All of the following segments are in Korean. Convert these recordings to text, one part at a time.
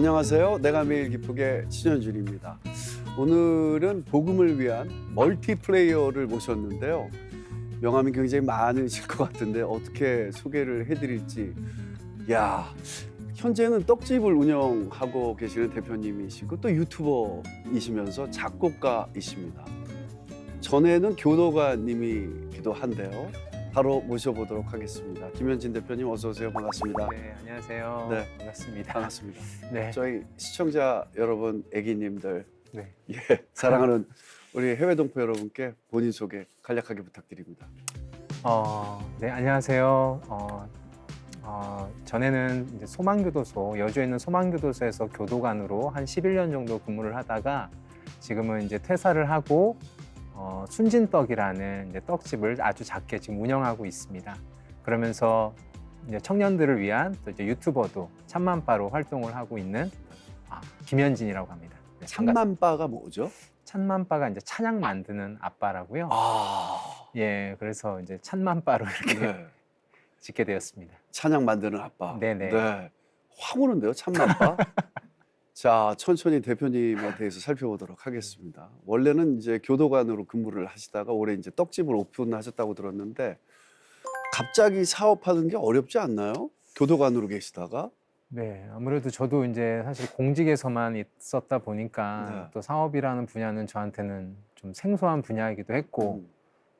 안녕하세요. 내가 매일 기쁘게 신현준입니다. 오늘은 복음을 위한 멀티플레이어를 모셨는데요. 명함이 굉장히 많으실 것 같은데 어떻게 소개를 해드릴지. 야, 현재는 떡집을 운영하고 계시는 대표님이시고 또 유튜버이시면서 작곡가이십니다. 전에는 교도관님이기도 한데요. 바로 모셔보도록 하겠습니다. 김현진 대표님 어서 오세요. 반갑습니다. 네, 안녕하세요. 네. 반갑습니다. 반갑습니다. 네. 저희 시청자 여러분, 애기님들, 네. 사랑하는 우리 해외 동포 여러분께 본인 소개 간략하게 부탁드립니다. 네, 안녕하세요. 전에는 이제 소망교도소, 여주에 있는 소망교도소에서 교도관으로 한 11년 정도 근무를 하다가 지금은 이제 퇴사를 하고 순진떡이라는 이제 떡집을 아주 작게 지금 운영하고 있습니다. 그러면서 이제 청년들을 위한 또 이제 유튜버도 참만바로 활동을 하고 있는 김현진이라고 합니다. 네, 참만바가 뭐죠? 찬만바가 이제 찬양 만드는 아빠라고요. 예, 그래서 이제 찬만바로 이렇게 네. 짓게 되었습니다. 찬양 만드는 아빠. 네네. 네. 확 오는데요, 참만바. 자, 천천히 대표님에 대해서 살펴보도록 하겠습니다. 원래는 이제 교도관으로 근무를 하시다가 올해 이제 떡집을 오픈하셨다고 들었는데 갑자기 사업하는 게 어렵지 않나요? 교도관으로 계시다가. 네, 아무래도 저도 이제 사실 공직에서만 있었다 보니까 네. 또 사업이라는 분야는 저한테는 좀 생소한 분야이기도 했고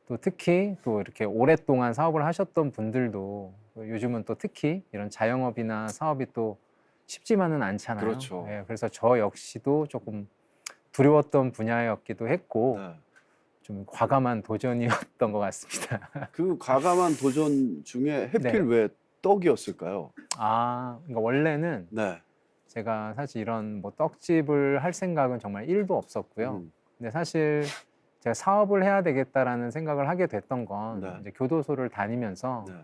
또 특히 또 이렇게 오랫동안 사업을 하셨던 분들도 요즘은 또 특히 이런 자영업이나 사업이 또 쉽지만은 않잖아요. 그렇죠. 예, 그래서 저 역시도 조금 두려웠던 분야였기도 했고 네. 좀 과감한 도전이었던 것 같습니다. 그 과감한 도전 중에 해필 네. 왜 떡이었을까요? 그러니까 원래는 네. 제가 사실 이런 뭐 떡집을 할 생각은 정말 1도 없었고요. 근데 사실 제가 사업을 해야 되겠다라는 생각을 하게 됐던 건 네. 이제 교도소를 다니면서 네.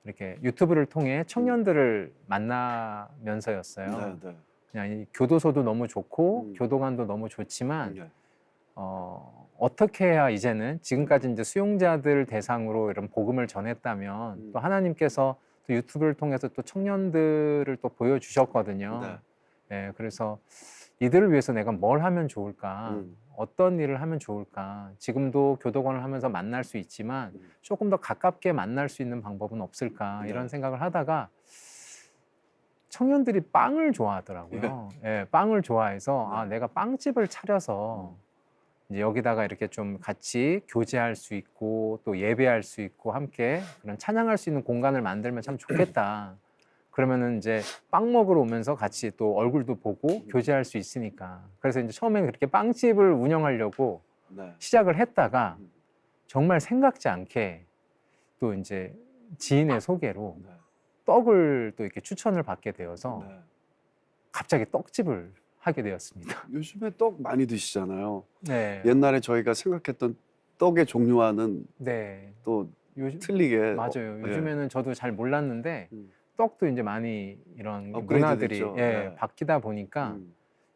이렇게 유튜브를 통해 청년들을 만나면서였어요. 네. 네. 그냥 이 교도소도 너무 좋고 음. 교도관도 너무 좋지만 네. 어떻게 해야 이제는 지금까지 이제 수용자들 대상으로 이런 복음을 전했다면 또 하나님께서 또 유튜브를 통해서 또 청년들을 또 보여주셨거든요. 예, 그래서 이들을 위해서 내가 뭘 하면 좋을까? 어떤 일을 하면 좋을까? 지금도 교도관을 하면서 만날 수 있지만 조금 더 가깝게 만날 수 있는 방법은 없을까? 이런 생각을 하다가 청년들이 빵을 좋아하더라고요. 예, 빵을 좋아해서 내가 빵집을 차려서 이제 여기다가 이렇게 좀 같이 교제할 수 있고 또 예배할 수 있고 함께 그런 찬양할 수 있는 공간을 만들면 참 좋겠다. 그러면은 이제 빵 먹으러 오면서 같이 또 얼굴도 보고 교제할 수 있으니까. 그래서 이제 처음에는 그렇게 빵집을 운영하려고 네. 시작을 했다가 정말 생각지 않게 또 이제 지인의 소개로 네. 떡을 또 이렇게 추천을 받게 되어서 네. 갑자기 떡집을 하게 되었습니다. 요즘에 떡 많이 드시잖아요. 네. 옛날에 저희가 생각했던 떡의 종류와는 네. 또 요즘 틀리게. 맞아요. 예. 요즘에는 저도 잘 몰랐는데 떡도 이제 많이 이런 업그레이드 문화들이 됐죠. 예, 네. 바뀌다 보니까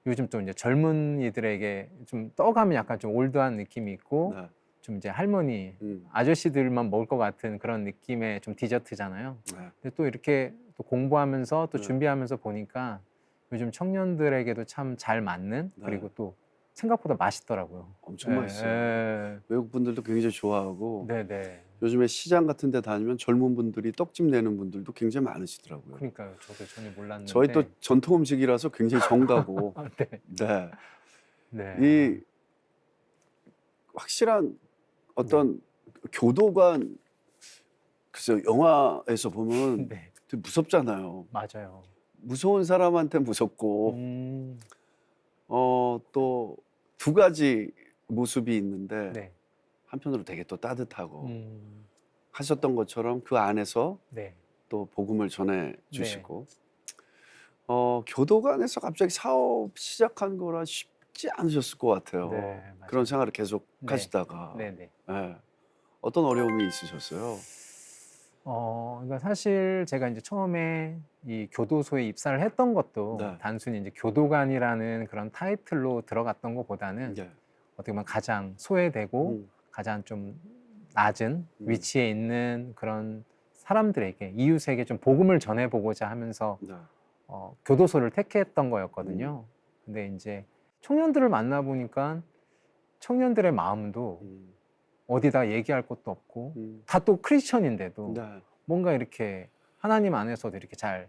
요즘 또 이제 젊은이들에게 좀 떡하면 약간 좀 올드한 느낌이 있고 네. 좀 이제 할머니, 아저씨들만 먹을 것 같은 그런 느낌의 좀 디저트잖아요. 네. 근데 또 이렇게 또 공부하면서 또 네. 준비하면서 보니까 요즘 청년들에게도 참 잘 맞는 네. 그리고 또 생각보다 맛있더라고요. 엄청 맛있어요. 외국 분들도 굉장히 좋아하고 네네. 요즘에 시장 같은 데 다니면 젊은 분들이 떡집 내는 분들도 굉장히 많으시더라고요. 그러니까요. 저도 전혀 몰랐는데. 저희 또 전통 음식이라서 굉장히 정가고. 네. 네. 네. 이 확실한 어떤 교도관, 글쎄요, 영화에서 보면 네. 되게 무섭잖아요. 맞아요. 무서운 사람한테 무섭고 또 두 가지 모습이 있는데 네. 한편으로 되게 또 따뜻하고 음. 하셨던 것처럼 그 안에서 네. 또 복음을 전해 주시고 교도관에서 갑자기 사업 시작한 거라 쉽지 않으셨을 것 같아요. 네, 맞아요. 그런 생활을 계속 네. 하시다가 네네. 예. 어떤 어려움이 있으셨어요? 그러니까 사실 제가 이제 처음에 이 교도소에 입사를 했던 것도 네. 단순히 이제 교도관이라는 그런 타이틀로 들어갔던 것보다는 네. 어떻게 보면 가장 소외되고 가장 좀 낮은 위치에 있는 그런 사람들에게 이웃에게 좀 복음을 전해보고자 하면서 네. 교도소를 택했던 거였거든요. 근데 이제 청년들을 만나보니까 청년들의 마음도 어디다 얘기할 것도 없고 다 또 크리스천인데도 네. 뭔가 이렇게 하나님 안에서도 이렇게 잘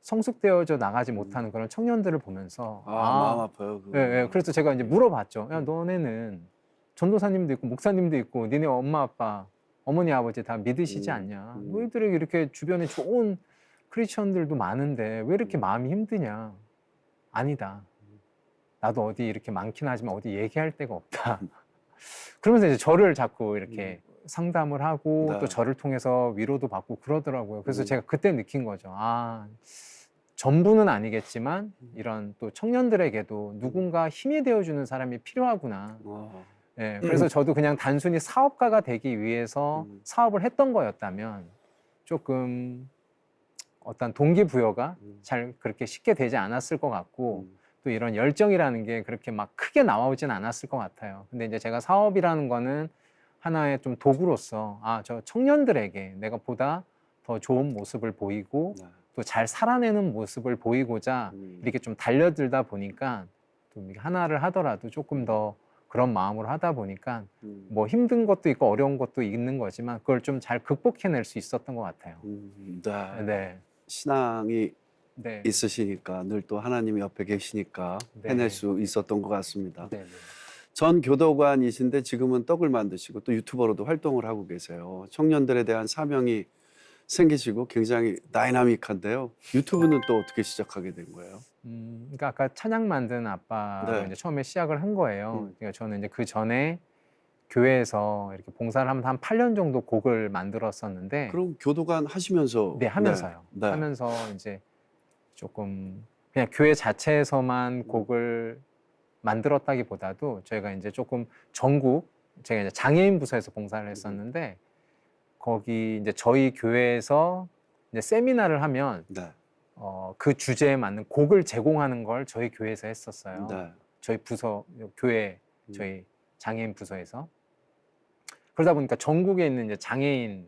성숙되어져 나가지 못하는 그런 청년들을 보면서 마음 아파요. 그거. 예, 예. 그래서 제가 이제 물어봤죠. 야, 너네는 전도사님도 있고 목사님도 있고 니네 엄마 아빠 어머니 아버지 다 믿으시지 않냐? 너희들에게 이렇게 주변에 좋은 크리스천들도 많은데 왜 이렇게 마음이 힘드냐? 아니다. 나도 어디 이렇게 많긴 하지만 어디 얘기할 데가 없다. 그러면서 이제 저를 자꾸 이렇게 상담을 하고 네. 또 저를 통해서 위로도 받고 그러더라고요. 그래서 제가 그때 느낀 거죠. 아, 전부는 아니겠지만 이런 또 청년들에게도 누군가 힘이 되어주는 사람이 필요하구나. 예, 그래서 저도 그냥 단순히 사업가가 되기 위해서 사업을 했던 거였다면 조금 어떤 동기부여가 잘 그렇게 쉽게 되지 않았을 것 같고 또 이런 열정이라는 게 그렇게 막 크게 나오진 않았을 것 같아요. 근데 이제 제가 사업이라는 거는 하나의 좀 도구로서 저 청년들에게 내가 보다 더 좋은 모습을 보이고 또 잘 살아내는 모습을 보이고자 이렇게 좀 달려들다 보니까 또 하나를 하더라도 조금 더 그런 마음으로 하다 보니까 뭐 힘든 것도 있고 어려운 것도 있는 거지만 그걸 좀 잘 극복해낼 수 있었던 것 같아요. 네. 네. 신앙이 네. 있으시니까 늘 또 하나님이 옆에 계시니까 네. 해낼 수 있었던 것 같습니다. 네. 네. 전 교도관이신데 지금은 떡을 만드시고 또 유튜버로도 활동을 하고 계세요. 청년들에 대한 사명이 생기시고 굉장히 다이나믹한데요. 유튜브는 또 어떻게 시작하게 된 거예요? 그러니까 아까 찬양 만든 아빠로 네. 이제 처음에 시작을 한 거예요. 그러니까 저는 이제 그 전에 교회에서 이렇게 봉사를 하면서 한 8년 정도 곡을 만들었었는데, 그럼 교도관 하시면서 네, 하면서요. 네. 하면서 이제 조금 그냥 교회 자체에서만 곡을 만들었다기보다도 저희가 이제 조금 전국, 제가 이제 장애인 부서에서 봉사를 했었는데 거기 이제 저희 교회에서 이제 세미나를 하면 네. 그 주제에 맞는 곡을 제공하는 걸 저희 교회에서 했었어요. 네. 저희 부서, 교회, 저희 장애인 부서에서. 그러다 보니까 전국에 있는 이제 장애인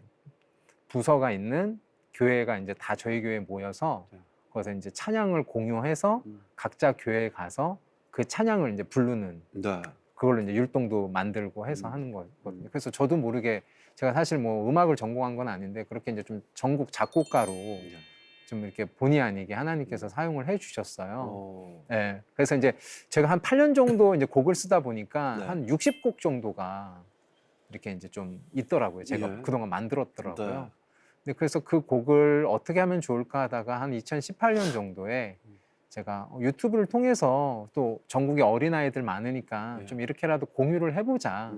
부서가 있는 교회가 이제 다 저희 교회에 모여서 네. 거기서 이제 찬양을 공유해서 각자 교회에 가서 그 찬양을 이제 부르는, 네. 그걸로 이제 율동도 만들고 해서 하는 거거든요. 그래서 저도 모르게 제가 사실 뭐 음악을 전공한 건 아닌데 그렇게 이제 좀 전국 작곡가로 좀 이렇게 본의 아니게 하나님께서 사용을 해주셨어요. 네, 그래서 이제 제가 한 8년 정도 이제 곡을 쓰다 보니까 네. 한 60곡 정도가 이렇게 이제 좀 있더라고요. 제가 예. 그동안 만들었더라고요. 네. 근데 그래서 그 곡을 어떻게 하면 좋을까 하다가 한 2018년 정도에 제가 유튜브를 통해서 또 전국에 어린아이들 많으니까 예. 좀 이렇게라도 공유를 해보자.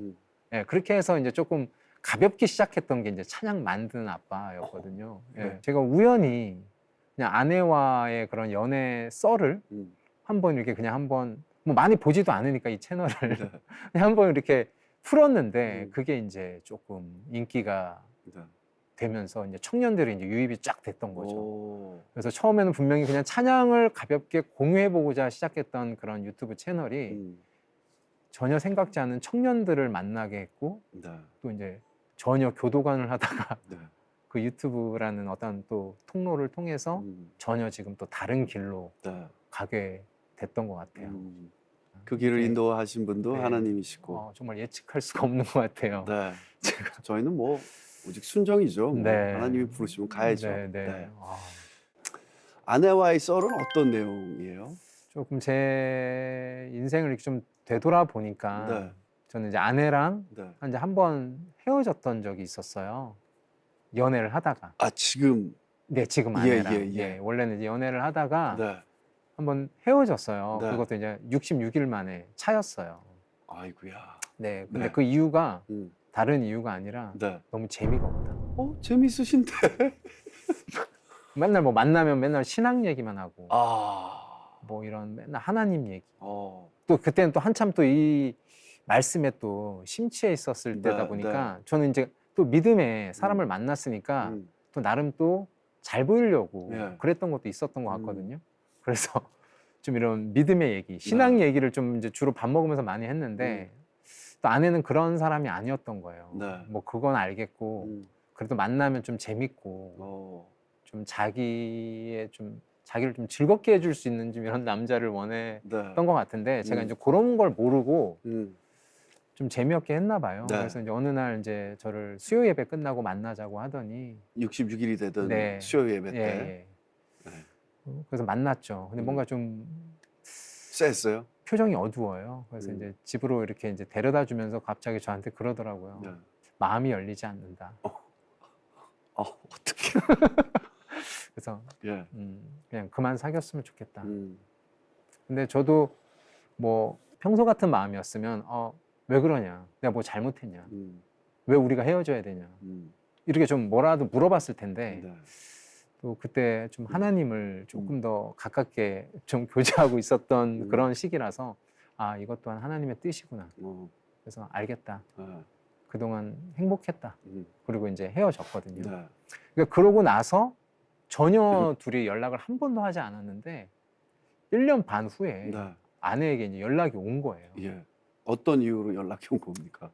예, 그렇게 해서 이제 조금 가볍게 시작했던 게 이제 찬양 만드는 아빠였거든요. 예, 네. 제가 우연히 그냥 아내와의 그런 연애 썰을 한번 이렇게 그냥 한번 뭐 많이 보지도 않으니까 이 채널을 네. 그냥 한번 이렇게 풀었는데 그게 이제 조금 인기가 네. 되면서 이제 청년들이 이제 유입이 쫙 됐던 거죠. 오. 그래서 처음에는 분명히 그냥 찬양을 가볍게 공유해보고자 시작했던 그런 유튜브 채널이 전혀 생각지 않은 청년들을 만나게 했고 네. 또 이제 전혀 교도관을 하다가 네. 그 유튜브라는 어떤 또 통로를 통해서 전혀 지금 또 다른 길로 네. 가게 됐던 것 같아요. 그 길을 네. 인도하신 분도 네. 하나님이시고. 정말 예측할 수가 없는 것 같아요. 네. 저희는 뭐 오직 순정이죠. 뭐 네. 하나님이 부르시면 가야죠. 네, 네. 네. 아, 아내와의 썰은 어떤 내용이에요? 조금 제 인생을 이렇게 좀 되돌아보니까 네. 저는 이제 아내랑 네. 이제 한 번 헤어졌던 적이 있었어요. 연애를 하다가. 지금. 네, 지금 예, 아내랑. 예, 예. 예, 원래는 이제 연애를 하다가 네. 한 번 헤어졌어요. 네. 그것도 이제 66일 만에 차였어요. 아이고야. 네, 근데 네. 그 이유가 음. 다른 이유가 아니라 네. 너무 재미가 없다. 재밌으신데. 맨날 뭐 만나면 맨날 신앙 얘기만 하고 아. 뭐 이런 맨날 하나님 얘기. 어. 또 그때는 또 한참 또 이 말씀에 또 심취해 있었을 네, 때다 보니까 저는 이제 또 믿음에 사람을 만났으니까 또 나름 또 잘 보이려고 예. 그랬던 것도 있었던 것 같거든요. 그래서 좀 이런 믿음의 얘기, 신앙 네. 얘기를 좀 이제 주로 밥 먹으면서 많이 했는데 또 아내는 그런 사람이 아니었던 거예요. 네. 뭐 그건 알겠고 그래도 만나면 좀 재밌고 어. 좀 자기의 좀 자기를 좀 즐겁게 해줄 수 있는 좀 이런 남자를 원했던 네. 것 같은데 제가 음. 이제 그런 걸 모르고 음. 좀 재미없게 했나 봐요. 네. 그래서 이제 어느 날 이제 저를 수요 예배 끝나고 만나자고 하더니 66일이 되던 네. 수요 예배 예, 때 예. 네. 그래서 만났죠. 근데 음. 뭔가 좀 쎄했어요? 표정이 어두워요. 그래서 음. 이제 집으로 이렇게 이제 데려다 주면서 갑자기 저한테 그러더라고요. 네. 마음이 열리지 않는다. 어떻게? 그래서 예. 그냥 그만 사귀었으면 좋겠다. 음. 근데 저도 뭐 평소 같은 마음이었으면 왜 그러냐? 내가 뭐 잘못했냐? 음. 왜 우리가 헤어져야 되냐? 음. 이렇게 좀 뭐라도 물어봤을 텐데 네. 또 그때 좀 하나님을 조금 더 가깝게 좀 교제하고 있었던 음. 그런 시기라서 아 이것 또한 하나님의 뜻이구나. 그래서 알겠다. 네. 그동안 행복했다. 그리고 이제 헤어졌거든요. 네. 그러니까 그러고 나서 전혀 둘이 연락을 한 번도 하지 않았는데 1년 반 후에 네. 아내에게 이제 연락이 온 거예요. 예. 어떤 이유로 연락이 온 겁니까?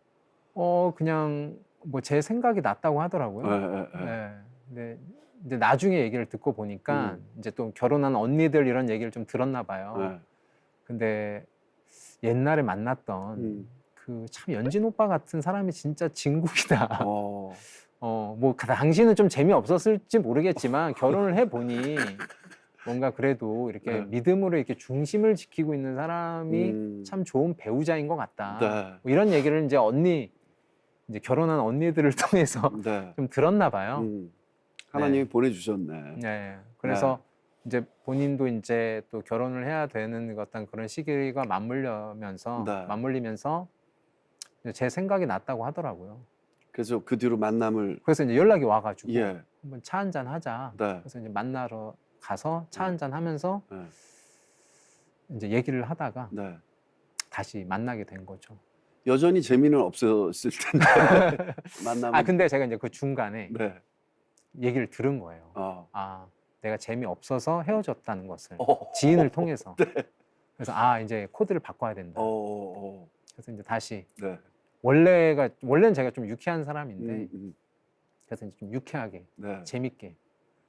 그냥 뭐 제 생각이 났다고 하더라고요. 예. 네. 근데 이제 나중에 얘기를 듣고 보니까 이제 또 결혼한 언니들 이런 얘기를 좀 들었나 봐요. 예. 근데 옛날에 만났던 그 참 연진 오빠 같은 사람이 진짜 진국이다. 뭐 당시는 좀 재미없었을지 모르겠지만 결혼을 해 보니 뭔가 그래도 이렇게 네. 믿음으로 이렇게 중심을 지키고 있는 사람이 참 좋은 배우자인 것 같다. 네. 뭐 이런 얘기를 이제 이제 결혼한 언니들을 통해서 네. 좀 들었나 봐요. 하나님이 네. 보내주셨네. 네. 그래서 이제 본인도 이제 또 결혼을 해야 되는 어떤 그런 시기가 맞물리면서 이제 제 생각이 났다고 하더라고요. 그래서 그 뒤로 만남을 그래서 이제 연락이 와가지고 예. 한번 차 한잔 하자. 네. 그래서 이제 만나러 가서 차 한잔 하면서 네. 이제 얘기를 하다가 네. 다시 만나게 된 거죠. 여전히 재미는 없었을 텐데 만남은. 근데 제가 이제 그 중간에 네. 얘기를 들은 거예요. 내가 재미없어서 헤어졌다는 것을 지인을 통해서. 그래서 이제 코드를 바꿔야 된다. 그래서 이제 다시 네. 원래는 제가 좀 유쾌한 사람인데 그래서 이제 좀 유쾌하게 네. 재밌게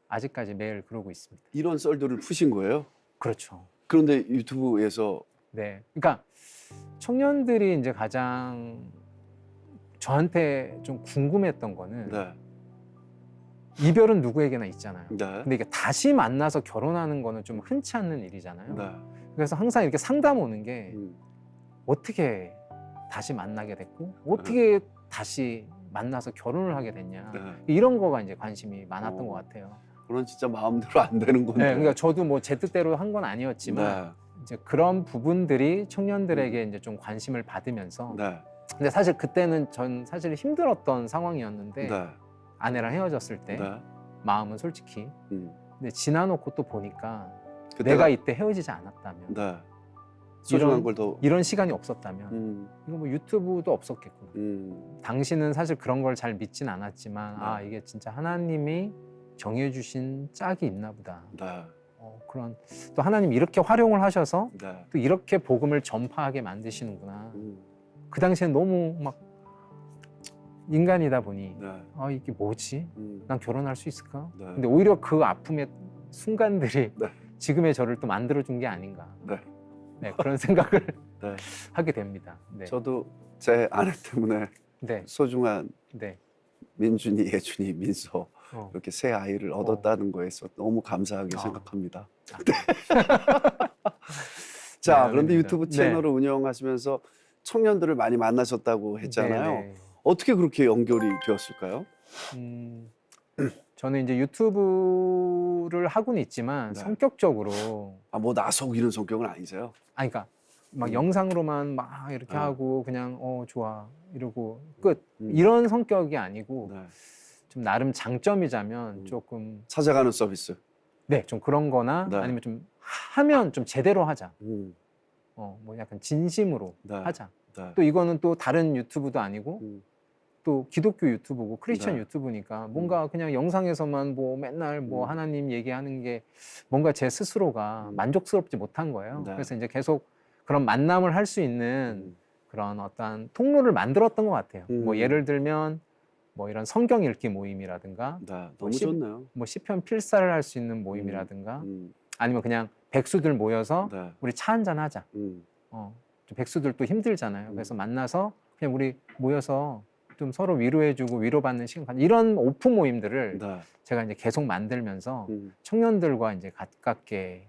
아직까지 매일 그러고 있습니다. 이런 썰들을 푸신 거예요? 그렇죠. 그런데 유튜브에서 네. 그러니까 청년들이 이제 가장 저한테 좀 궁금했던 거는 네. 이별은 누구에게나 있잖아요. 네. 근데 이게 다시 만나서 결혼하는 거는 좀 흔치 않는 일이잖아요. 네. 그래서 항상 이렇게 상담 오는 게 음. 어떻게 다시 만나게 됐고 어떻게 다시 만나서 결혼을 하게 됐냐. 네. 이런 거가 이제 관심이 많았던 것 같아요. 그건 진짜 마음대로 안 되는 건데. 네, 그러니까 저도 뭐 제 뜻대로 한 건 아니었지만 이제 그런 부분들이 청년들에게 이제 좀 관심을 받으면서 네. 근데 사실 그때는 전 사실 힘들었던 상황이었는데 네. 아내랑 헤어졌을 때 네. 마음은 솔직히 음. 근데 지나놓고 또 보니까 그때가- 내가 이때 헤어지지 않았다면 네. 소중한 이런- 걸 더. 이런 시간이 없었다면 이거 뭐 유튜브도 없었겠구나. 당신은 사실 그런 걸 잘 믿진 않았지만 네. 이게 진짜 하나님이 정해주신 짝이 있나 보다. 네. 그런 또 하나님이 이렇게 활용을 하셔서 네. 또 이렇게 복음을 전파하게 만드시는구나. 음. 그 당시엔 너무 막 인간이다 보니 네. 이게 뭐지? 난 결혼할 수 있을까? 네. 근데 오히려 그 아픔의 순간들이 네. 지금의 저를 또 만들어준 게 아닌가. 네. 네, 그런 생각을 네. 하게 됩니다. 네. 저도 제 아내 때문에 네. 소중한 네. 민준이, 예준이, 민서 어. 이렇게 새 아이를 얻었다는 거에서 너무 감사하게 어. 생각합니다. 네. 자, 네, 그런데 아닙니다. 유튜브 채널을 운영하시면서 청년들을 많이 만나셨다고 했잖아요. 네, 어떻게 그렇게 연결이 되었을까요? 네. 저는 이제 유튜브를 하고는 있지만 네. 성격적으로 뭐 나서기는 성격은 아니세요? 그러니까 막 영상으로만 막 이렇게 하고 그냥 좋아 이러고 끝 이런 성격이 아니고 네. 좀 나름 장점이자면 조금 찾아가는 서비스. 네, 좀 그런 거나 네. 아니면 좀 하면 좀 제대로 하자. 음. 뭐 약간 진심으로 네. 하자. 네. 또 이거는 또 다른 유튜브도 아니고 또 기독교 유튜브고 크리스천 네. 유튜브니까 뭔가 그냥 영상에서만 뭐 맨날 뭐 하나님 얘기하는 게 뭔가 제 스스로가 만족스럽지 못한 거예요. 네. 그래서 이제 계속 그런 만남을 할 수 있는 그런 어떤 통로를 만들었던 것 같아요. 뭐 예를 들면 뭐 이런 성경 읽기 모임이라든가 네. 뭐 너무 좋네요. 뭐 시편 필사를 할 수 있는 모임이라든가 아니면 그냥 백수들 모여서 네. 우리 차 한잔 하자. 좀 백수들도 힘들잖아요. 그래서 만나서 그냥 우리 모여서 좀 서로 위로해주고 위로받는 시간 갖는 이런 오프 모임들을 네. 제가 이제 계속 만들면서 음. 청년들과 이제 가깝게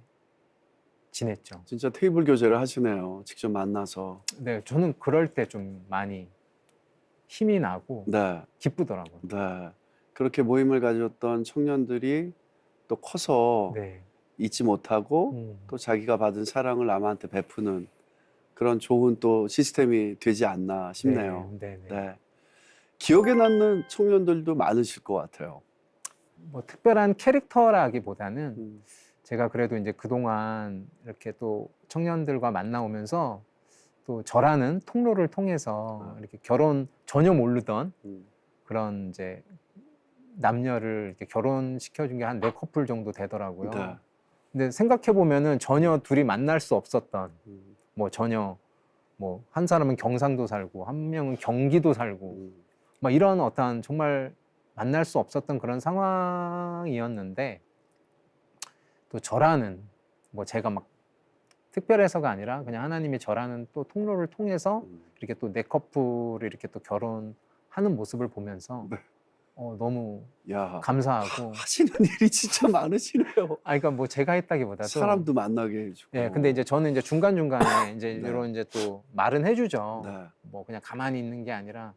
지냈죠. 진짜 테이블 교제를 하시네요. 직접 만나서. 네, 저는 그럴 때 좀 많이 힘이 나고 네. 기쁘더라고요. 네. 그렇게 모임을 가졌던 청년들이 또 커서 네. 잊지 못하고 또 자기가 받은 사랑을 남한테 베푸는 그런 좋은 또 시스템이 되지 않나 싶네요. 네, 네, 네. 네. 기억에 남는 청년들도 많으실 것 같아요. 뭐 특별한 캐릭터라기보다는 음. 제가 그래도 이제 그동안 이렇게 또 청년들과 만나오면서 또 저라는 통로를 통해서 이렇게 결혼 전혀 모르던 그런 이제 남녀를 이렇게 결혼시켜준 게 한 4커플 정도 되더라고요. 네. 근데 생각해 보면은 전혀 둘이 만날 수 없었던 음. 뭐 전혀 뭐 한 사람은 경상도 살고 한 명은 경기도 살고 막 이런 어떤 정말 만날 수 없었던 그런 상황이었는데 또 저라는 뭐 제가 막 특별해서가 아니라 그냥 하나님이 저라는 또 통로를 통해서 이렇게 또 4커플을 이렇게 또 결혼하는 모습을 보면서 네. 너무 야, 감사하고 하시는 일이 진짜 많으시네요. 그러니까 뭐 제가 했다기보다도 사람도 만나게 해주고. 예, 근데 이제 저는 이제 중간중간에 이제 네. 이런 이제 또 말은 해주죠. 네. 뭐 그냥 가만히 있는 게 아니라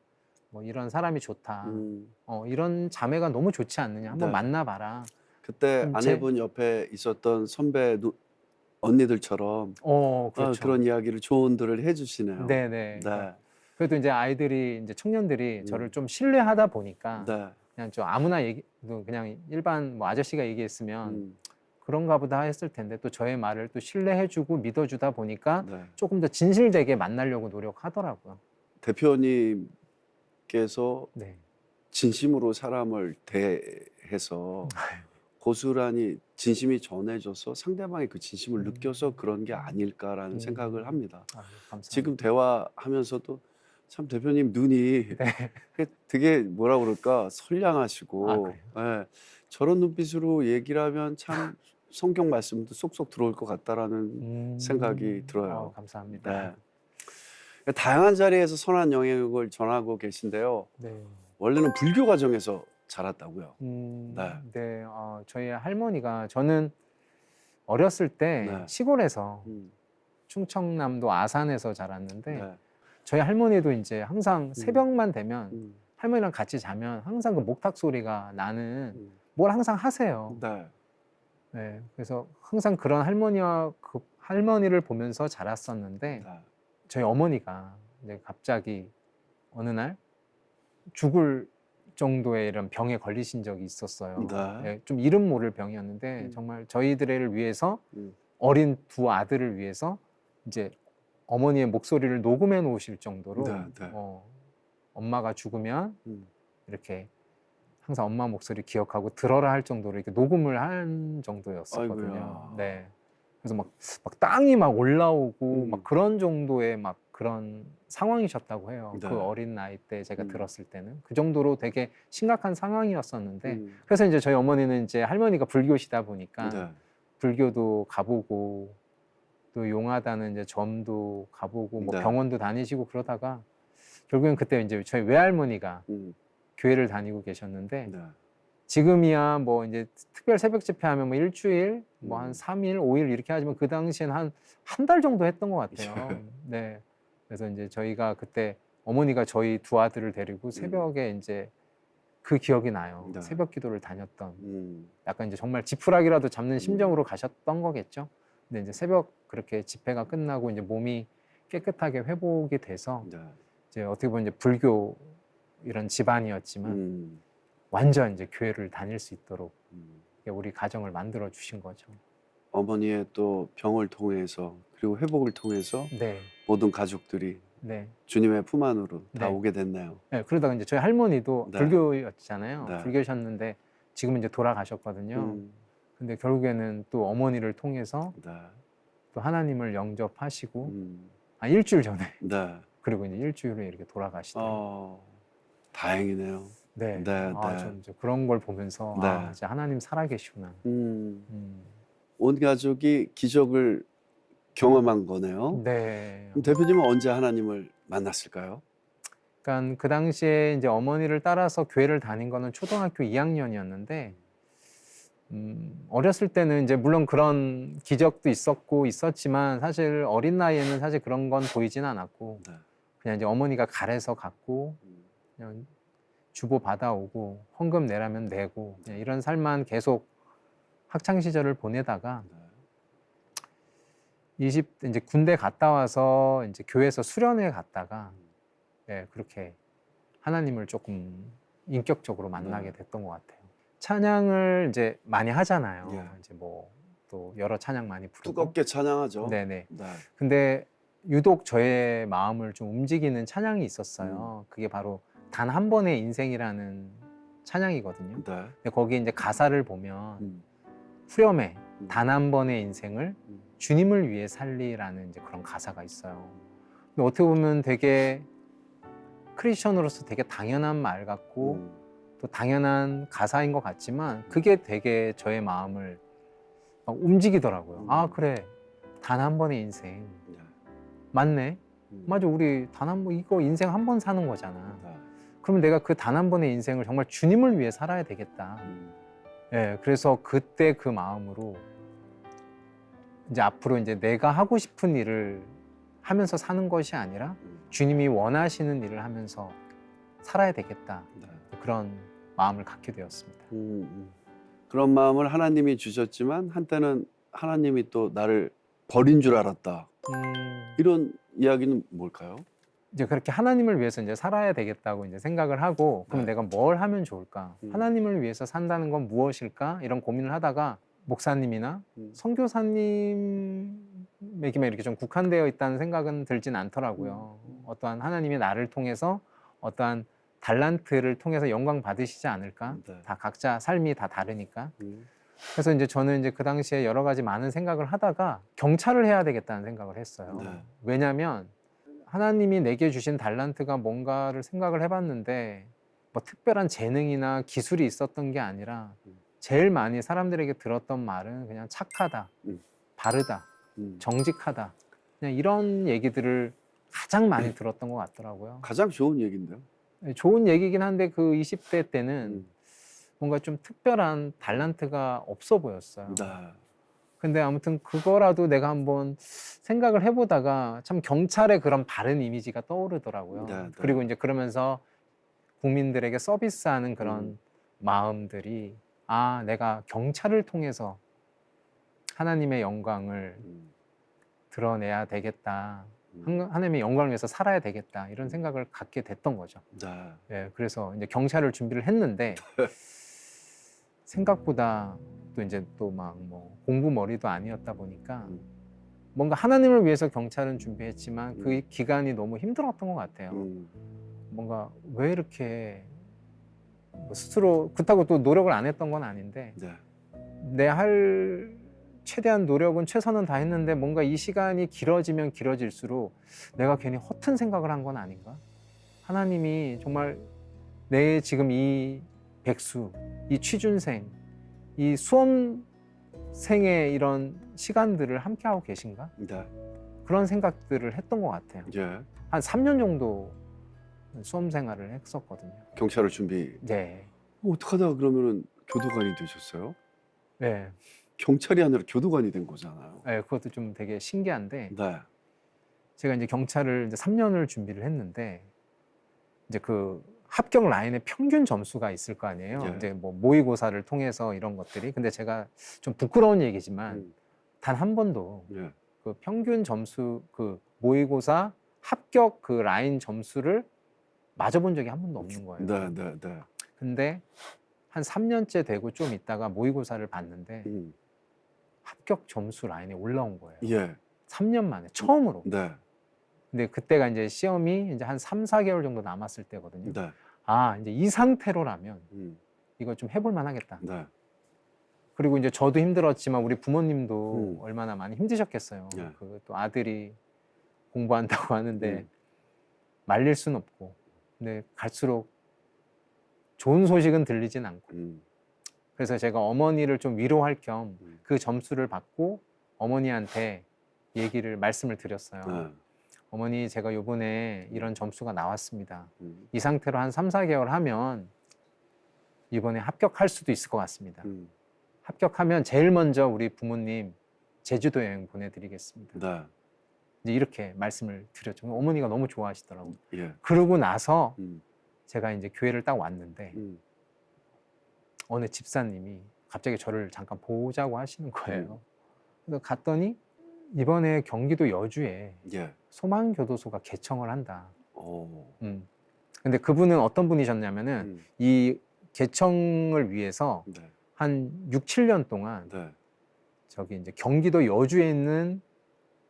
뭐 이런 사람이 좋다. 음. 이런 자매가 너무 좋지 않느냐. 한번 네. 만나봐라. 그때 좀 아내분 옆에 있었던 선배 언니들처럼 그렇죠. 그런 이야기를 조언들을 해주시네요. 네네. 네. 그래도 이제 아이들이 이제 청년들이 저를 좀 신뢰하다 보니까 네. 그냥 좀 아무나 얘기 그냥 일반 뭐 아저씨가 얘기했으면 음. 그런가 보다 했을 텐데 또 저의 말을 또 신뢰해주고 믿어주다 보니까 네. 조금 더 진실되게 만나려고 노력하더라고요. 대표님께서 네. 진심으로 사람을 대해서 고스란히 진심이 전해져서 상대방이 그 진심을 느껴서 그런 게 아닐까라는 생각을 합니다. 감사합니다. 지금 대화하면서도 참 대표님 눈이 되게 뭐라 그럴까 선량하시고 예, 저런 눈빛으로 얘기를 하면 참 성경 말씀도 쏙쏙 들어올 것 같다라는 생각이 들어요. 감사합니다. 네. 다양한 자리에서 선한 영향력을 전하고 계신데요. 네. 원래는 불교 가정에서 자랐다고요. 네. 저희 할머니가 저는 어렸을 때 네. 시골에서 음. 충청남도 아산에서 자랐는데 네. 저희 할머니도 이제 항상 새벽만 되면 할머니랑 같이 자면 항상 그 목탁 소리가 나는 뭘 항상 하세요. 네. 네. 그래서 항상 그런 할머니와 그 할머니를 보면서 자랐었는데 네. 저희 어머니가 이제 갑자기 어느 날 죽을 정도의 이런 병에 걸리신 적이 있었어요. 네. 네, 좀 이름 모를 병이었는데 정말 저희들을 위해서 어린 2 아들을 위해서 이제 어머니의 목소리를 녹음해 놓으실 정도로 네, 네. 엄마가 죽으면 이렇게 항상 엄마 목소리 기억하고 들어라 할 정도로 이렇게 녹음을 한 정도였었거든요. 아이고야. 네. 그래서 막 땅이 막 올라오고 막 음. 그런 정도의 막 그런 상황이셨다고 해요. 네. 그 어린 나이 때 제가 들었을 때는 그 정도로 되게 심각한 상황이었었는데 음. 그래서 이제 저희 어머니는 이제 할머니가 불교시다 보니까 네. 불교도 가보고 또 용하다는 이제 점도 가보고 뭐 네. 병원도 다니시고 그러다가 결국엔 그때 이제 저희 외할머니가 교회를 다니고 계셨는데 네. 지금이야 뭐 이제 특별 새벽 집회하면 뭐 일주일 뭐 한 3일, 5일 이렇게 하지만 그 당시엔 한 달 정도 했던 것 같아요. 네. 그래서 이제 저희가 그때 어머니가 저희 2 아들을 데리고 새벽에 이제 그 기억이 나요. 네. 새벽 기도를 다녔던. 약간 이제 정말 지푸라기라도 잡는 심정으로 가셨던 거겠죠. 근데 이제 새벽 그렇게 집회가 끝나고 이제 몸이 깨끗하게 회복이 돼서 네. 이제 어떻게 보면 이제 불교 이런 집안이었지만 완전 이제 교회를 다닐 수 있도록 우리 가정을 만들어 주신 거죠. 어머니의 또 병을 통해서 그리고 회복을 통해서 네. 모든 가족들이 네. 주님의 품 안으로 다 네. 오게 됐네요. 네. 그러다가 이제 저희 할머니도 네. 불교였잖아요. 네. 불교셨는데 지금 이제 돌아가셨거든요. 근데 결국에는 또 어머니를 통해서 네. 또 하나님을 영접하시고 일주일 전에 네. 그리고 이제 일주일 후에 이렇게 돌아가시더라고요. 다행이네요. 네. 네, 네. 전 이제 그런 걸 보면서 네. 이제 하나님 살아계시구나. 온 가족이 기적을 경험한 거네요. 네. 그럼 대표님은 언제 하나님을 만났을까요? 그러니까 그 당시에 이제 어머니를 따라서 교회를 다닌 거는 초등학교 2학년이었는데 어렸을 때는 이제 물론 그런 기적도 있었지만 사실 어린 나이에는 사실 그런 건 보이진 않았고 네. 그냥 이제 어머니가 가래서 갖고 그냥 주보 받아오고 헌금 내라면 내고 그냥 이런 삶만 계속 학창 시절을 보내다가 이제 군대 갔다 와서 이제 교회에서 수련회 갔다가 그렇게 하나님을 조금 인격적으로 만나게 됐던 것 같아요. 찬양을 이제 많이 하잖아요. 예. 이제 뭐 또 여러 찬양 많이 부르고. 뜨겁게 찬양하죠. 네네. 네. 근데 유독 저의 마음을 좀 움직이는 찬양이 있었어요. 그게 바로 단 한 번의 인생이라는 찬양이거든요. 네. 근데 거기 이제 가사를 보면 음. 후렴에 음. 단 한 번의 인생을 음. 주님을 위해 살리라는 이제 그런 가사가 있어요. 근데 어떻게 보면 되게 크리스천으로서 되게 당연한 말 같고 또 당연한 가사인 것 같지만 그게 되게 저의 마음을 막 움직이더라고요. 아 그래, 단 한 번의 인생 네. 맞네. 맞아, 우리 단 한 번 이거 인생 한 번 사는 거잖아. 네. 그러면 내가 그 단 한 번의 인생을 정말 주님을 위해 살아야 되겠다. 그래서 그때 그 마음으로 이제 앞으로 이제 내가 하고 싶은 일을 하면서 사는 것이 아니라 주님이 원하시는 일을 하면서 살아야 되겠다. 네. 그런 마음을 갖게 되었습니다. 그런 마음을 하나님이 주셨지만 한때는 하나님이 또 나를 버린 줄 알았다. 이런 이야기는 뭘까요? 이제 그렇게 하나님을 위해서 이제 살아야 되겠다고 이제 생각을 하고 그럼 네. 내가 뭘 하면 좋을까? 음. 하나님을 위해서 산다는 건 무엇일까? 이런 고민을 하다가 목사님이나 음. 선교사님에게만 이렇게 좀 국한되어 있다는 생각은 들진 않더라고요. 어떠한 하나님이 나를 통해서 어떠한 달란트를 통해서 영광 받으시지 않을까? 네. 다 각자 삶이 다 다르니까. 그래서 이제 저는 이제 그 당시에 여러 가지 많은 생각을 하다가 경찰을 해야 되겠다는 생각을 했어요. 네. 왜냐하면 하나님이 내게 주신 달란트가 뭔가를 생각을 해봤는데 뭐 특별한 재능이나 기술이 있었던 게 아니라 제일 많이 사람들에게 들었던 말은 그냥 착하다, 바르다, 정직하다, 그냥 이런 얘기들을 가장 많이 들었던 것 같더라고요. 가장 좋은 얘기인데요. 좋은 얘기긴 한데 그 20대 때는 뭔가 좀 특별한 달란트가 없어 보였어요. 네. 근데 아무튼 그거라도 내가 한번 생각을 해보다가 참 경찰의 그런 바른 이미지가 떠오르더라고요. 네, 네. 그리고 이제 그러면서 국민들에게 서비스하는 그런 마음들이 아, 내가 경찰을 통해서 하나님의 영광을 드러내야 되겠다. 하나님의 영광을 위해서 살아야 되겠다. 이런 생각을 갖게 됐던 거죠. 네. 그래서 이제 경찰을 준비를 했는데 생각보다 또 이제 또 막 뭐 공부 머리도 아니었다 보니까 뭔가 하나님을 위해서 경찰은 준비했지만 그 기간이 너무 힘들었던 것 같아요. 뭔가 왜 이렇게 뭐 스스로 그렇다고 또 노력을 안 했던 건 아닌데 네. 내 할 최대한 노력은 최선은 다했는데 뭔가 이 시간이 길어지면 길어질수록 내가 괜히 허튼 생각을 한 건 아닌가? 하나님이 정말 내 지금 이 백수, 이 취준생, 이 수험생의 이런 시간들을 함께하고 계신가? 네. 그런 생각들을 했던 것 같아요. 예. 한 3년 정도 수험 생활을 했었거든요. 경찰을 준비. 네. 어떡하다가 그러면은 교도관이 되셨어요? 네. 경찰이 아니라 교도관이 된 거잖아요. 네, 그것도 좀 되게 신기한데 네. 제가 이제 경찰을 이제 3년을 준비를 했는데 이제 그 합격 라인의 평균 점수가 있을 거 아니에요. 예. 이제 뭐 모의고사를 통해서 이런 것들이. 근데 제가 좀 부끄러운 얘기지만 단 한 번도 예. 그 평균 점수 그 모의고사 합격 그 라인 점수를 맞아본 적이 한 번도 없는 거예요. 네, 네, 네. 근데 한 3년째 되고 좀 있다가 모의고사를 봤는데 합격 점수 라인에 올라온 거예요. 예. 3년 만에 처음으로. 네. 근데 그때가 이제 시험이 이제 한 3, 4개월 정도 남았을 때거든요. 네. 아, 이제 이 상태로라면 음. 이거 좀 해볼 만하겠다. 네. 그리고 이제 저도 힘들었지만 우리 부모님도 얼마나 많이 힘드셨겠어요. 예. 그 또 아들이 공부한다고 하는데 음. 말릴 순 없고. 근데 갈수록 좋은 소식은 들리진 않고. 그래서 제가 어머니를 좀 위로할 겸 그 점수를 받고 어머니한테 말씀을 드렸어요. 네. 어머니, 제가 요번에 이런 점수가 나왔습니다. 음. 이 상태로 한 3, 4개월 하면 이번에 합격할 수도 있을 것 같습니다. 합격하면 제일 먼저 우리 부모님 제주도 여행 보내드리겠습니다. 네. 이제 이렇게 말씀을 드렸죠. 어머니가 너무 좋아하시더라고요. 예. 그러고 나서 음. 제가 이제 교회를 딱 왔는데 음. 어느 집사님이 갑자기 저를 잠깐 보자고 하시는 거예요. 그래서 갔더니 이번에 경기도 여주에 예. 소망교도소가 개청을 한다. 오. 근데 그분은 어떤 분이셨냐면은 이 개청을 위해서 네. 한 6, 7년 동안 네. 저기 이제 경기도 여주에 있는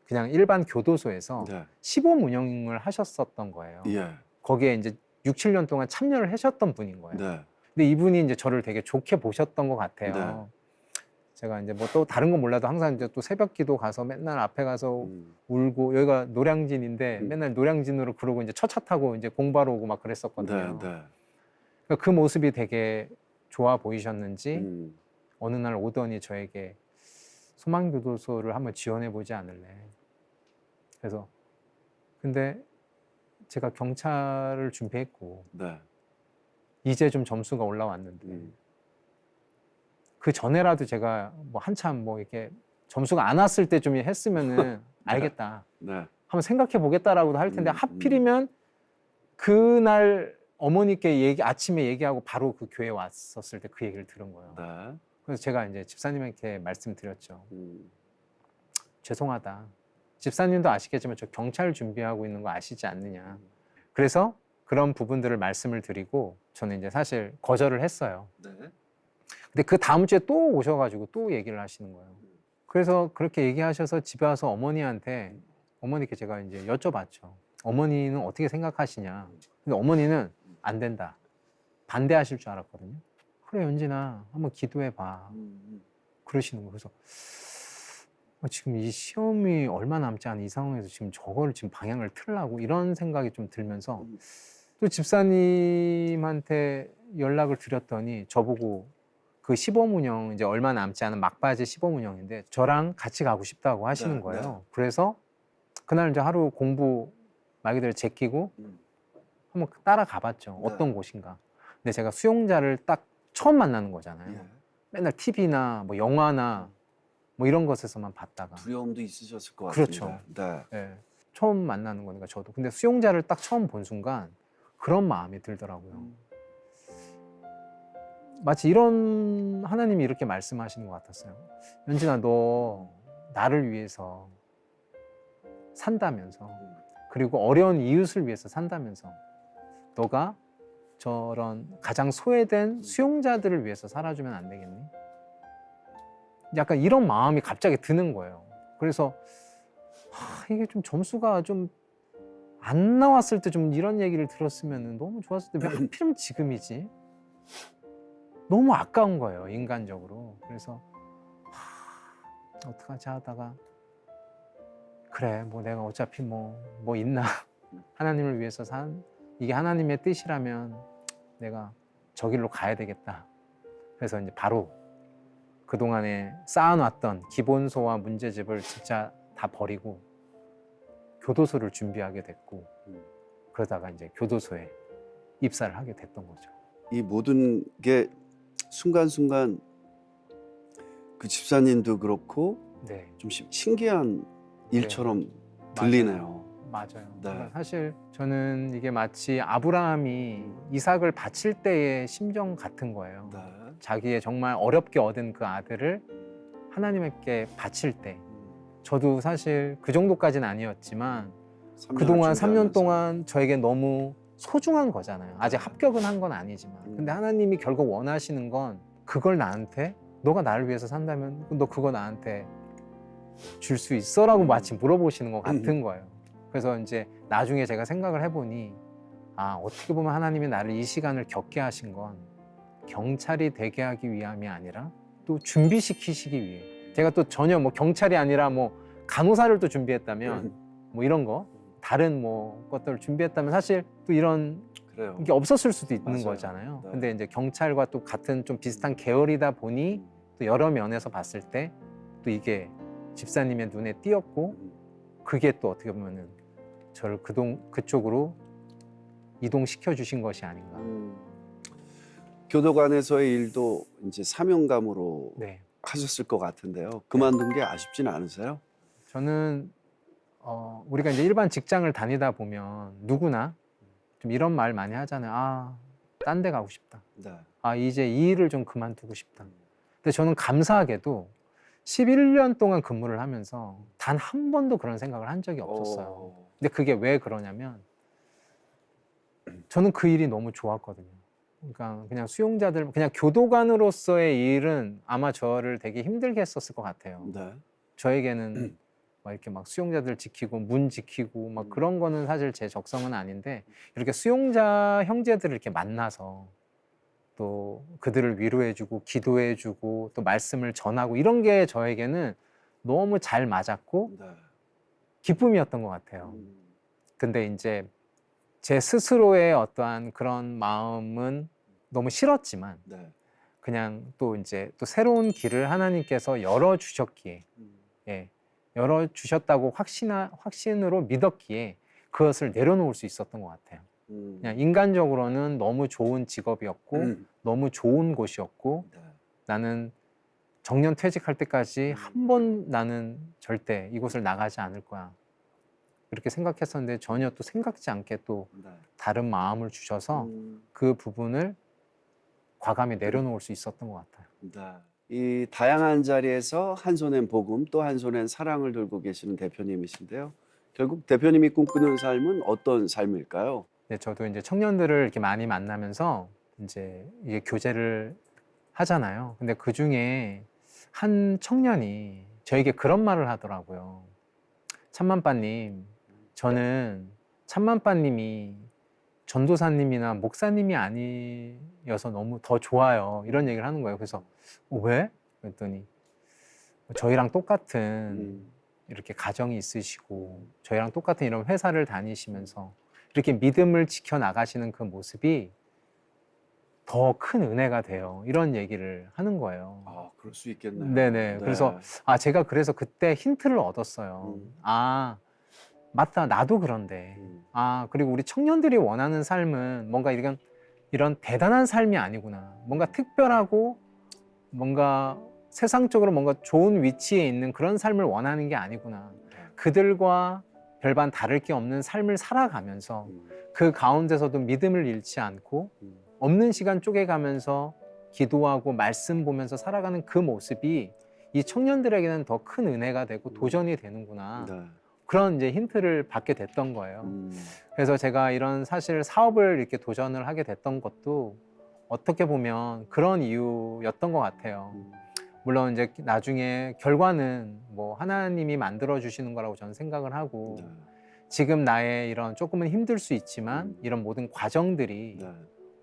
그냥 일반 교도소에서 네. 시범 운영을 하셨었던 거예요. 예. 거기에 이제 6, 7년 동안 참여를 하셨던 분인 거예요. 네. 근데 이분이 이제 저를 되게 좋게 보셨던 것 같아요. 네. 제가 이제 뭐 또 다른 건 몰라도 항상 이제 또 새벽 기도 가서 맨날 앞에 가서 음. 울고, 여기가 노량진인데 음. 맨날 노량진으로 그러고 이제 첫차 타고 이제 공부하러 오고 막 그랬었거든요. 네. 네. 그러니까 그 모습이 되게 좋아 보이셨는지 음. 어느 날 오더니 저에게 소망교도소를 한번 지원해 보지 않을래. 그래서 근데 제가 경찰을 준비했고 네. 이제 좀 점수가 올라왔는데 그 전에라도 제가 뭐 한참 뭐 이렇게 점수가 안 왔을 때 좀 했으면은 알겠다. 네. 한번 생각해 보겠다라고도 할 텐데 음. 하필이면 그날 어머니께 아침에 얘기하고 바로 그 교회에 왔었을 때 그 얘기를 들은 거예요. 네. 그래서 제가 이제 집사님에게 말씀드렸죠. 음. 죄송하다. 집사님도 아시겠지만 저 경찰 준비하고 있는 거 아시지 않느냐. 그래서 그런 부분들을 말씀을 드리고 저는 이제 사실 거절을 했어요. 네. 근데 그 다음 주에 또 오셔가지고 또 얘기를 하시는 거예요. 그래서 그렇게 얘기하셔서 집에 와서 어머니께 제가 이제 여쭤봤죠. 어머니는 어떻게 생각하시냐. 근데 어머니는 안 된다. 반대하실 줄 알았거든요. 그래, 연진아, 한번 기도해봐. 그러시는 거예요. 그래서 지금 이 시험이 얼마 남지 않은 이 상황에서 지금 저거를 지금 방향을 틀라고 이런 생각이 좀 들면서 또 집사님한테 연락을 드렸더니 저보고 그 시범 운영 이제 얼마 남지 않은 막바지 시범 운영인데 저랑 같이 가고 싶다고 하시는 네, 거예요. 네. 그래서 그날 이제 하루 공부 말 그대로 제끼고 한번 따라가 봤죠. 네. 어떤 곳인가. 근데 제가 수용자를 딱 처음 만나는 거잖아요. 예. 맨날 TV나 뭐 영화나 뭐 이런 것에서만 봤다가 두려움도 있으셨을 것 그렇죠. 같은데. 네. 예, 처음 만나는 거니까 저도. 근데 수용자를 딱 처음 본 순간 그런 마음이 들더라고요. 마치 이런 하나님이 이렇게 말씀하시는 것 같았어요. 연진아, 너 나를 위해서 산다면서 그리고 어려운 이웃을 위해서 산다면서 너가 저런 가장 소외된 수용자들을 위해서 살아주면 안 되겠니? 약간 이런 마음이 갑자기 드는 거예요. 그래서 이게 좀 점수가 좀 안 나왔을 때 좀 이런 얘기를 들었으면 너무 좋았을 텐데 왜 하필이면 지금이지? 너무 아까운 거예요, 인간적으로. 그래서 어떡하지 하다가 그래, 뭐 내가 어차피 뭐 있나 하나님을 위해서 이게 하나님의 뜻이라면 내가 저 길로 가야 되겠다. 그래서 이제 바로 그동안에 쌓아놨던 기본소와 문제집을 진짜 다 버리고 교도소를 준비하게 됐고 그러다가 이제 교도소에 입사를 하게 됐던 거죠. 이 모든 게 순간순간 그 집사님도 그렇고 네, 좀 신기한 일처럼 들리네요. 맞아요. 네. 그러니까 사실 저는 이게 마치 아브라함이 이삭을 바칠 때의 심정 같은 거예요. 네. 자기의 정말 어렵게 얻은 그 아들을 하나님께 바칠 때 저도 사실 그 정도까지는 아니었지만 그동안 3년 동안 저에게 너무 소중한 거잖아요. 아직 합격은 한 건 아니지만 근데 하나님이 결국 원하시는 건 그걸 나한테 너가 나를 위해서 산다면 너 그거 나한테 줄 수 있어? 라고 마치 물어보시는 것 같은 거예요. 그래서 이제 나중에 제가 생각을 해보니 어떻게 보면 하나님이 나를 이 시간을 겪게 하신 건 경찰이 되게 하기 위함이 아니라 또 준비시키시기 위해 제가 또 전혀 뭐 경찰이 아니라 뭐 간호사를 또 준비했다면 뭐 이런 거 다른 뭐 것들을 준비했다면 사실 또 이런 그래요. 이게 없었을 수도 있는 맞아요. 거잖아요. 네. 근데 이제 경찰과 또 같은 좀 비슷한 계열이다 보니 또 여러 면에서 봤을 때 또 이게 집사님의 눈에 띄었고 그게 또 어떻게 보면은 저를 그쪽으로 이동시켜 주신 것이 아닌가. 교도관에서의 일도 이제 사명감으로 네. 하셨을 것 같은데요. 그만둔 게 아쉽진 않으세요? 저는 우리가 이제 일반 직장을 다니다 보면 누구나 좀 이런 말 많이 하잖아요. 아, 딴 데 가고 싶다. 네. 아, 이제 이 일을 좀 그만두고 싶다. 근데 저는 감사하게도 11년 동안 근무를 하면서 단 한 번도 그런 생각을 한 적이 없었어요. 근데 그게 왜 그러냐면 저는 그 일이 너무 좋았거든요. 그러니까 그냥 수용자들, 그냥 교도관으로서의 일은 아마 저를 되게 힘들게 했었을 것 같아요. 네. 저에게는 막 이렇게 막 수용자들 지키고 문 지키고 막 그런 거는 사실 제 적성은 아닌데 이렇게 수용자 형제들을 이렇게 만나서 또 그들을 위로해주고 기도해주고 또 말씀을 전하고 이런 게 저에게는 너무 잘 맞았고 네. 기쁨이었던 것 같아요. 근데 이제 제 스스로의 어떠한 그런 마음은 너무 싫었지만 네. 그냥 또 이제 또 새로운 길을 하나님께서 열어주셨기에 예, 열어주셨다고 확신으로 믿었기에 그것을 내려놓을 수 있었던 것 같아요. 그냥 인간적으로는 너무 좋은 직업이었고 너무 좋은 곳이었고 네. 나는 정년 퇴직할 때까지 한 번 나는 절대 이곳을 나가지 않을 거야. 그렇게 생각했었는데 전혀 또 생각지 않게 또 네. 다른 마음을 주셔서 그 부분을 과감히 내려놓을 수 있었던 것 같아요. 네. 이 다양한 자리에서 한 손엔 복음 또 한 손엔 사랑을 들고 계시는 대표님이신데요. 결국 대표님이 꿈꾸는 삶은 어떤 삶일까요? 네, 저도 이제 청년들을 이렇게 많이 만나면서 이제 이게 교제를 하잖아요. 근데 그 중에 한 청년이 저에게 그런 말을 하더라고요. 참만빠님, 저는 참만빠님이 전도사님이나 목사님이 아니어서 너무 더 좋아요. 이런 얘기를 하는 거예요. 그래서 왜? 그랬더니 저희랑 똑같은 이렇게 가정이 있으시고 저희랑 똑같은 이런 회사를 다니시면서 이렇게 믿음을 지켜나가시는 그 모습이 더 큰 은혜가 돼요. 이런 얘기를 하는 거예요. 아, 그럴 수 있겠네요. 네네. 네. 그래서 제가 그래서 그때 힌트를 얻었어요. 아, 맞다. 나도 그런데. 그리고 우리 청년들이 원하는 삶은 뭔가 이런 대단한 삶이 아니구나. 뭔가 특별하고 뭔가 세상적으로 뭔가 좋은 위치에 있는 그런 삶을 원하는 게 아니구나. 그들과 별반 다를 게 없는 삶을 살아가면서 그 가운데서도 믿음을 잃지 않고 없는 시간 쪼개가면서 기도하고 말씀 보면서 살아가는 그 모습이 이 청년들에게는 더 큰 은혜가 되고 도전이 되는구나. 네. 그런 이제 힌트를 받게 됐던 거예요. 그래서 제가 이런 사실 사업을 이렇게 도전을 하게 됐던 것도 어떻게 보면 그런 이유였던 것 같아요. 물론 이제 나중에 결과는 뭐 하나님이 만들어 주시는 거라고 저는 생각을 하고 네. 지금 나의 이런 조금은 힘들 수 있지만 이런 모든 과정들이 네.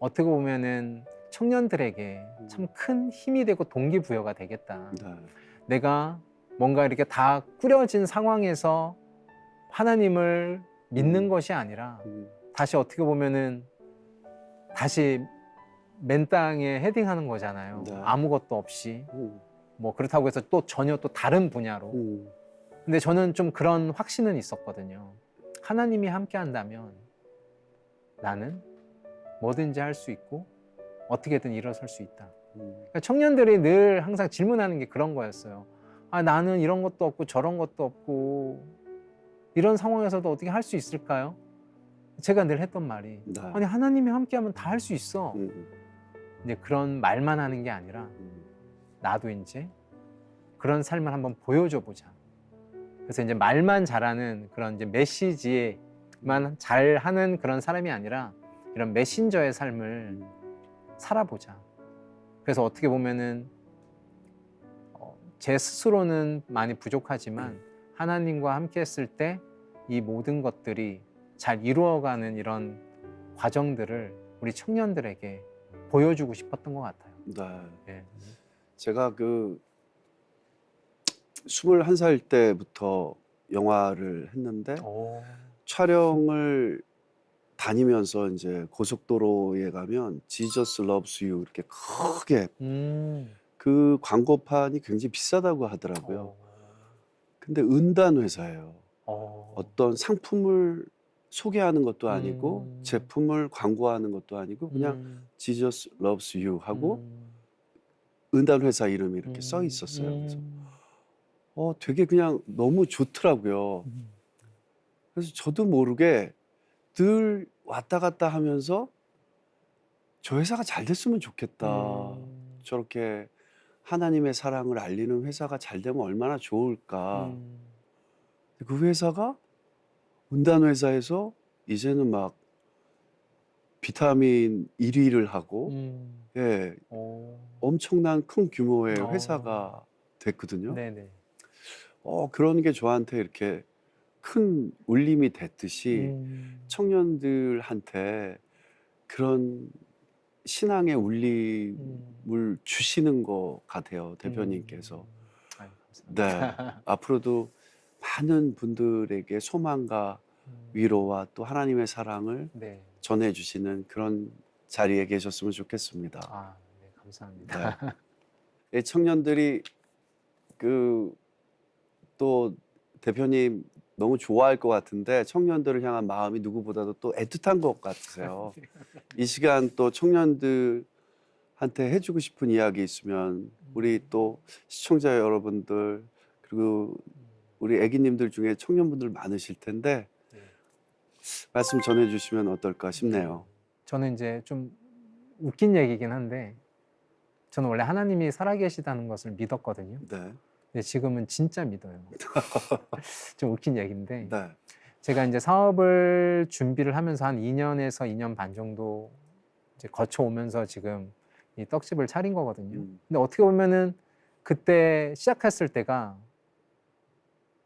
어떻게 보면은 청년들에게 참 큰 힘이 되고 동기부여가 되겠다. 네. 내가 뭔가 이렇게 다 꾸려진 상황에서 하나님을 믿는 것이 아니라 다시 어떻게 보면은 다시 맨 땅에 헤딩하는 거잖아요. 네. 아무것도 없이. 뭐 그렇다고 해서 또 전혀 또 다른 분야로. 근데 저는 좀 그런 확신은 있었거든요. 하나님이 함께 한다면 나는 뭐든지 할 수 있고 어떻게든 일어설 수 있다. 그러니까 청년들이 늘 항상 질문하는 게 그런 거였어요. 나는 이런 것도 없고 저런 것도 없고 이런 상황에서도 어떻게 할 수 있을까요? 제가 늘 했던 말이 네. 아니 하나님이 함께하면 다 할 수 있어. 근데 그런 말만 하는 게 아니라 나도 이제 그런 삶을 한번 보여줘 보자. 그래서 이제 말만 잘하는 그런 이제 메시지만 잘하는 그런 사람이 아니라 이런 메신저의 삶을 살아보자. 그래서 어떻게 보면은 제 스스로는 많이 부족하지만 하나님과 함께 했을 때 이 모든 것들이 잘 이루어가는 이런 과정들을 우리 청년들에게 보여주고 싶었던 것 같아요. 네. 네. 제가 그 21살 때부터 영화를 했는데 촬영을 다니면서 이제 고속도로에 가면 Jesus loves you 이렇게 크게 그 광고판이 굉장히 비싸다고 하더라고요. 근데 은단 회사예요. 어떤 상품을 소개하는 것도 아니고 제품을 광고하는 것도 아니고 그냥 Jesus loves you 하고 은단 회사 이름이 이렇게 써 있었어요. 그래서 되게 그냥 너무 좋더라고요. 그래서 저도 모르게 늘 왔다 갔다 하면서 저 회사가 잘 됐으면 좋겠다. 저렇게 하나님의 사랑을 알리는 회사가 잘 되면 얼마나 좋을까. 그 회사가 은단 회사에서 이제는 막 비타민 1위를 하고 예, 엄청난 큰 규모의 회사가 됐거든요. 네네. 그런 게 저한테 이렇게 큰 울림이 됐듯이 청년들한테 그런 신앙의 울림을 주시는 것 같아요, 대표님께서. 아유, 네, 감사합니다. 앞으로도 많은 분들에게 소망과 위로와 또 하나님의 사랑을 네. 전해주시는 그런 자리에 계셨으면 좋겠습니다. 아, 네, 감사합니다. 네. 이 청년들이 또 대표님 너무 좋아할 것 같은데 청년들을 향한 마음이 누구보다도 또 애틋한 것 같으세요. 이 시간 또 청년들한테 해주고 싶은 이야기 있으면 우리 또 시청자 여러분들 그리고 우리 애기님들 중에 청년분들 많으실 텐데 말씀 전해주시면 어떨까 싶네요. 저는 이제 좀 웃긴 얘기긴 한데 저는 원래 하나님이 살아계시다는 것을 믿었거든요. 네, 근데 지금은 진짜 믿어요. 좀 웃긴 얘기인데 네, 제가 이제 사업을 준비를 하면서 한 2년에서 2년 반 정도 이제 거쳐오면서 지금 이 떡집을 차린 거거든요. 근데 어떻게 보면은 그때 시작했을 때가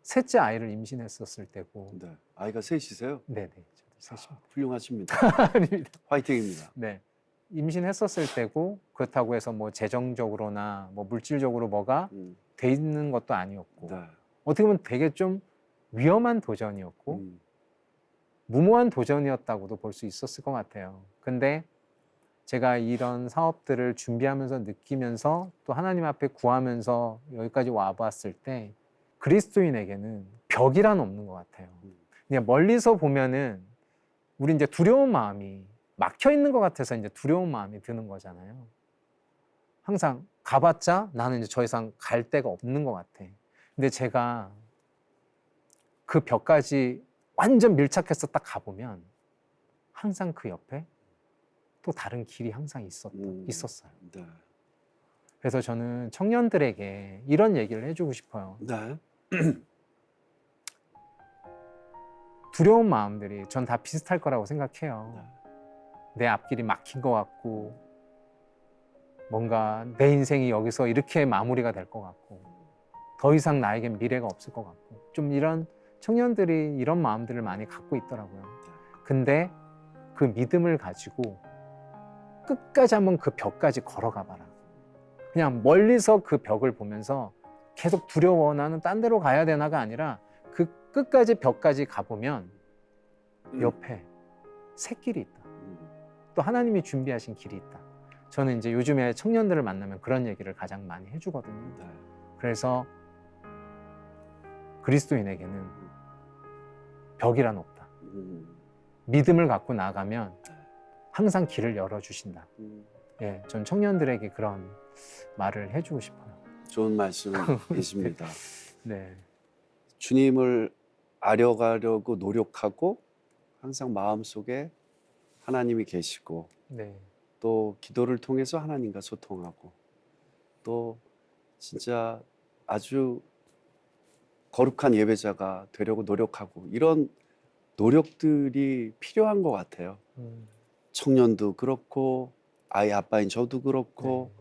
셋째 아이를 임신했었을 때고, 네. 아이가 셋이세요? 네네, 저도 셋입니다. 훌륭하십니다. 아닙니다. 화이팅입니다. 네, 임신했었을 때고 그렇다고 해서 뭐 재정적으로나 뭐 물질적으로 뭐가 돼 있는 것도 아니었고, 네. 어떻게 보면 되게 좀 위험한 도전이었고 무모한 도전이었다고도 볼 수 있었을 것 같아요. 근데 제가 이런 사업들을 준비하면서 느끼면서 또 하나님 앞에 구하면서 여기까지 와봤을 때 그리스도인에게는 벽이란 없는 것 같아요. 그냥 멀리서 보면은 우리 이제 두려운 마음이 막혀 있는 것 같아서 이제 두려운 마음이 드는 거잖아요. 항상 가봤자 나는 이제 더 이상 갈 데가 없는 것 같아. 근데 제가 그 벽까지 완전 밀착해서 딱 가보면 항상 그 옆에 또 다른 길이 항상 있었어요. 네. 그래서 저는 청년들에게 이런 얘기를 해주고 싶어요. 네. 두려운 마음들이 전 다 비슷할 거라고 생각해요. 내 앞길이 막힌 것 같고 뭔가 내 인생이 여기서 이렇게 마무리가 될 것 같고 더 이상 나에겐 미래가 없을 것 같고 좀 이런 청년들이 이런 마음들을 많이 갖고 있더라고요. 근데 그 믿음을 가지고 끝까지 한번 그 벽까지 걸어가 봐라. 그냥 멀리서 그 벽을 보면서 계속 두려워 나는 딴 데로 가야 되나가 아니라 그 끝까지 벽까지 가보면 옆에 새 길이 있다. 또 하나님이 준비하신 길이 있다. 저는 이제 요즘에 청년들을 만나면 그런 얘기를 가장 많이 해주거든요. 그래서 그리스도인에게는 벽이란 없다. 믿음을 갖고 나가면 항상 길을 열어주신다. 예, 전 청년들에게 그런 말을 해주고 싶어요. 좋은 말씀이십니다. 네. 주님을 알아가려고 노력하고 항상 마음속에 하나님이 계시고 네. 또 기도를 통해서 하나님과 소통하고 또 진짜 아주 거룩한 예배자가 되려고 노력하고 이런 노력들이 필요한 것 같아요. 청년도 그렇고 아이 아빠인 저도 그렇고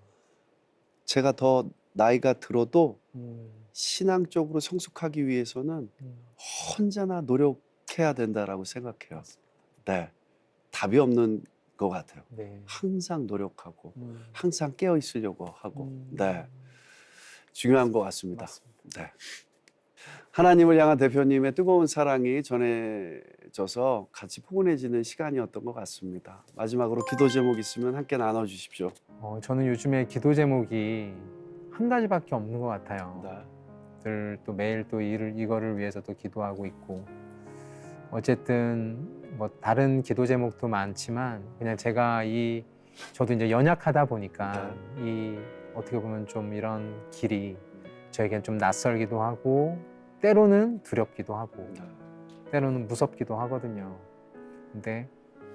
제가 더 나이가 들어도 신앙적으로 성숙하기 위해서는 언제나 노력해야 된다라고 생각해요. 네, 답이 없는 것 같아요. 네. 항상 노력하고 항상 깨어 있으려고 하고 네, 중요한 것 같습니다. 맞습니다. 네. 하나님을 향한 대표님의 뜨거운 사랑이 전해져 가까워져서 같이 포근해지는 시간이었던 것 같습니다. 마지막으로 기도 제목 있으면 함께 나눠주십시오. 저는 요즘에 기도 제목이 한 가지밖에 없는 것 같아요. 네. 늘 또 매일 또 이거를 위해서 또 기도하고 있고, 어쨌든 뭐 다른 기도 제목도 많지만 그냥 제가 저도 이제 연약하다 보니까 이 어떻게 보면 좀 이런 길이 저에겐 좀 낯설기도 하고 때로는 두렵기도 하고 때로는 무섭기도 하거든요. 근데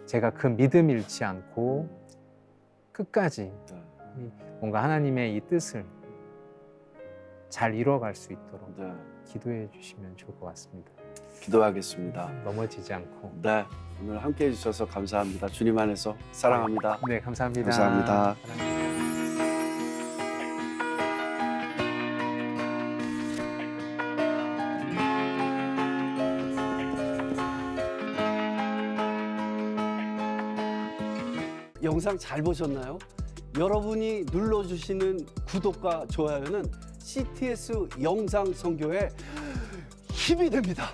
제가 그 믿음 잃지 않고 끝까지 뭔가 하나님의 이 뜻을 잘 이뤄갈 수 있도록 네. 기도해 주시면 좋을 것 같습니다. 기도하겠습니다. 넘어지지 않고. 네, 오늘 함께 해주셔서 감사합니다. 주님 안에서 사랑합니다. 네, 감사합니다. 감사합니다. 사랑합니다. 영상 잘 보셨나요? 여러분이 눌러주시는 구독과 좋아요는 CTS 영상 선교에 힘이 됩니다.